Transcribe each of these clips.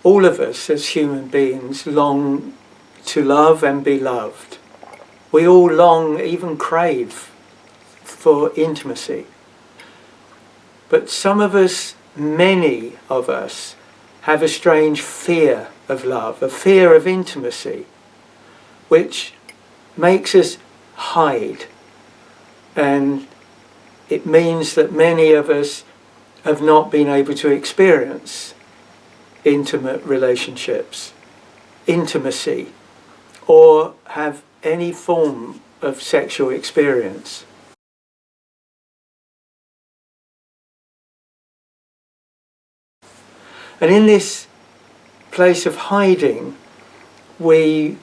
All of us as human beings long to love and be loved. We all long, even crave, for intimacy. But some of us, many of us, have a strange fear of love, a fear of intimacy, which makes us hide. And it means that many of us have not been able to experience intimate relationships, intimacy, or have any form of sexual experience. And in this place of hiding, we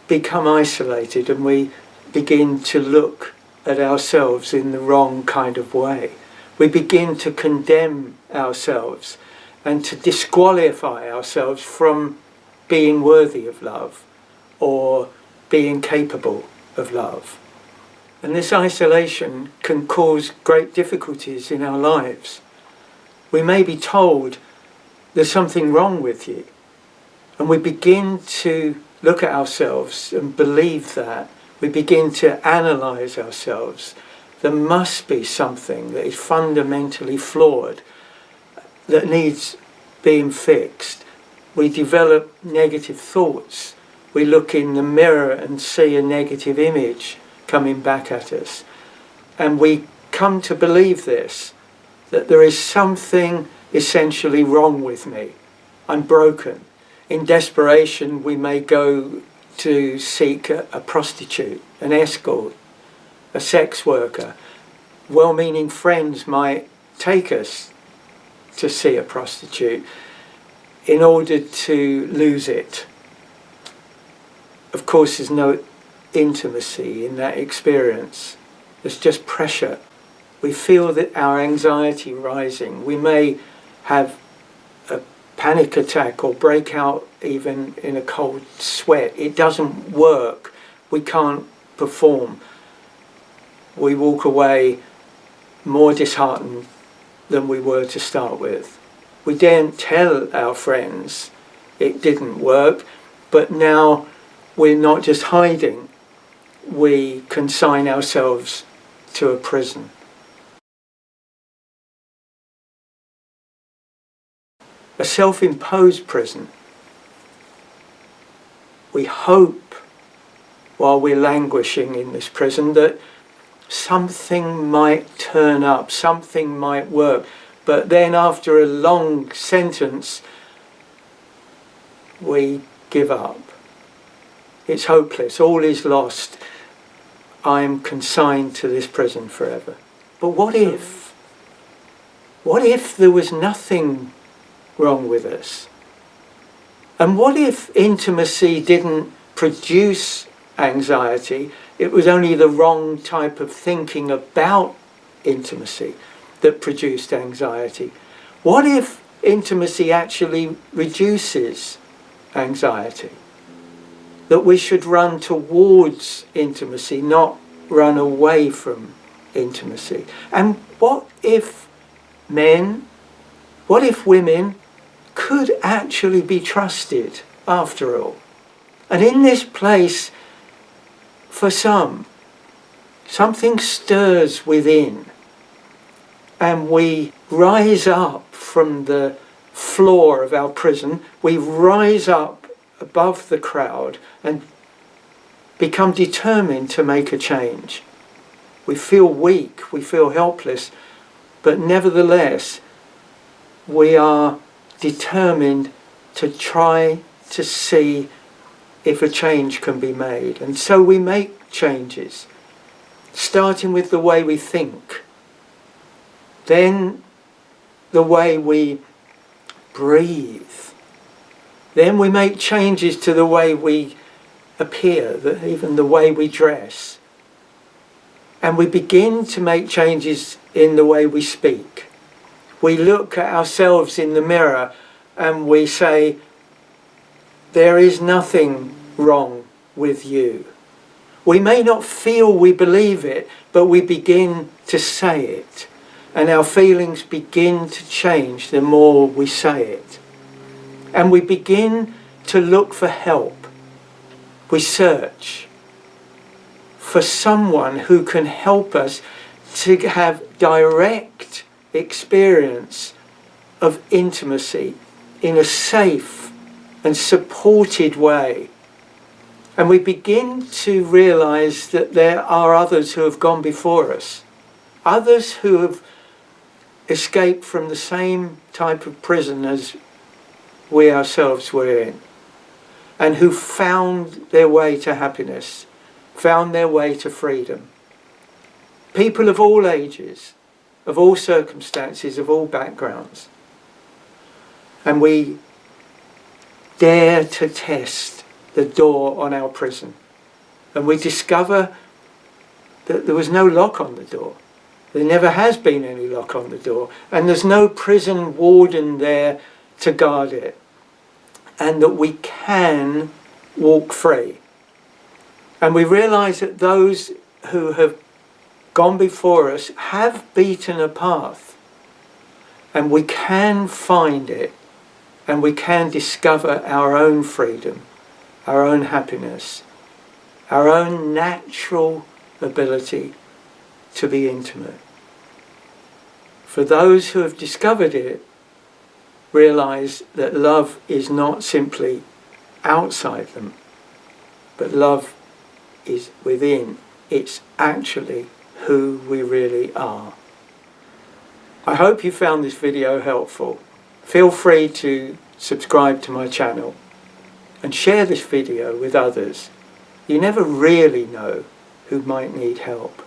become isolated and we begin to look at ourselves in the wrong kind of way. We begin to condemn ourselves and to disqualify ourselves from being worthy of love or being capable of love. And this isolation can cause great difficulties in our lives. We may be told there's something wrong with you, and we begin to look at ourselves and believe that. We begin to analyse ourselves. There must be something that is fundamentally flawed, that needs being fixed. We develop negative thoughts. We look in the mirror and see a negative image coming back at us. And we come to believe this, that there is something essentially wrong with me. I'm broken. In desperation, we may go to seek a prostitute, an escort, a sex worker. Well-meaning friends might take us to see a prostitute in order to lose it. Of course, there's no intimacy in that experience. There's just pressure. We feel that our anxiety rising. We may have a panic attack or break out even in a cold sweat. It doesn't work. We can't perform. We walk away more disheartened than we were to start with. We daren't tell our friends it didn't work, but now we're not just hiding, we consign ourselves to a prison. A self-imposed prison. We hope, while we're languishing in this prison, that something might turn up, something might work. But then after a long sentence, we give up. It's hopeless, all is lost. I am consigned to this prison forever. But what if? What if there was nothing wrong with us? And what if intimacy didn't produce anxiety? It was only the wrong type of thinking about intimacy that produced anxiety. What if intimacy actually reduces anxiety? That we should run towards intimacy, not run away from intimacy. And what if men, what if women could actually be trusted after all? And in this place, for some, something stirs within, and we rise up from the floor of our prison, we rise up above the crowd and become determined to make a change. We feel weak, we feel helpless, but nevertheless, we are determined to try to see if a change can be made. And so we make changes, starting with the way we think, then the way we breathe. Then we make changes to the way we appear, even the way we dress. And we begin to make changes in the way we speak. We look at ourselves in the mirror and we say, there is nothing wrong with you. We may not feel we believe it, but we begin to say it. And our feelings begin to change the more we say it. And we begin to look for help. We search for someone who can help us to have direct experience of intimacy in a safe and supported way. And we begin to realize that there are others who have gone before us, others who have escaped from the same type of prison as we ourselves were in, and who found their way to happiness, found their way to freedom. People of all ages, of all circumstances, of all backgrounds. And we dare to test the door on our prison. And we discover that there was no lock on the door. There never has been any lock on the door. And there's no prison warden there to guard it. And that we can walk free. And we realize that those who have gone before us have beaten a path. And we can find it. And we can discover our own freedom, our own happiness, our own natural ability to be intimate. For those who have discovered it, realize that love is not simply outside them, but love is within. It's actually who we really are. I hope you found this video helpful. Feel free to subscribe to my channel and share this video with others. You never really know who might need help.